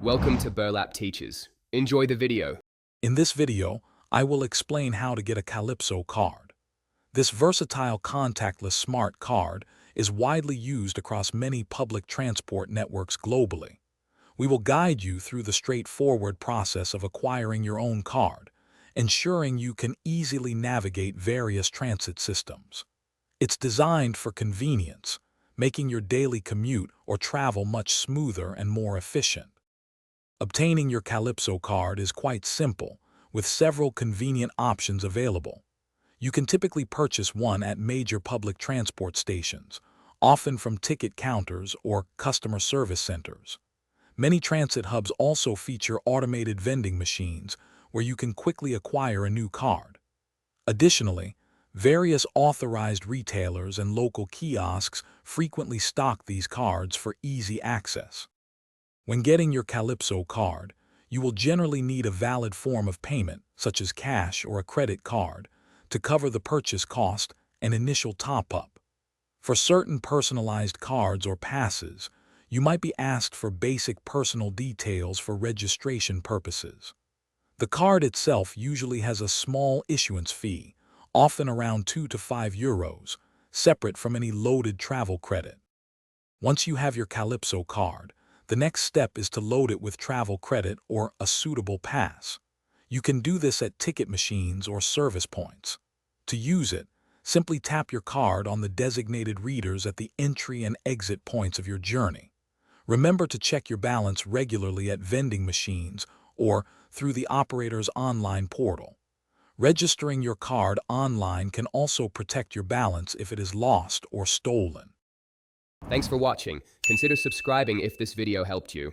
Welcome to Burlap Teachers. Enjoy the video. In this video, I will explain how to get a Calypso card. This versatile contactless smart card is widely used across many public transport networks globally. We will guide you through the straightforward process of acquiring your own card, ensuring you can easily navigate various transit systems. It's designed for convenience, making your daily commute or travel much smoother and more efficient. Obtaining your Calypso card is quite simple, with several convenient options available. You can typically purchase one at major public transport stations, often from ticket counters or customer service centers. Many transit hubs also feature automated vending machines where you can quickly acquire a new card. Additionally, various authorized retailers and local kiosks frequently stock these cards for easy access. When getting your Calypso card, you will generally need a valid form of payment, such as cash or a credit card, to cover the purchase cost and initial top-up. For certain personalized cards or passes, you might be asked for basic personal details for registration purposes. The card itself usually has a small issuance fee, often around 2 to 5 euros, separate from any loaded travel credit. Once you have your Calypso card, the next step is to load it with travel credit or a suitable pass. You can do this at ticket machines or service points. To use it, simply tap your card on the designated readers at the entry and exit points of your journey. Remember to check your balance regularly at vending machines or through the operator's online portal. Registering your card online can also protect your balance if it is lost or stolen. Thanks for watching. Consider subscribing if this video helped you.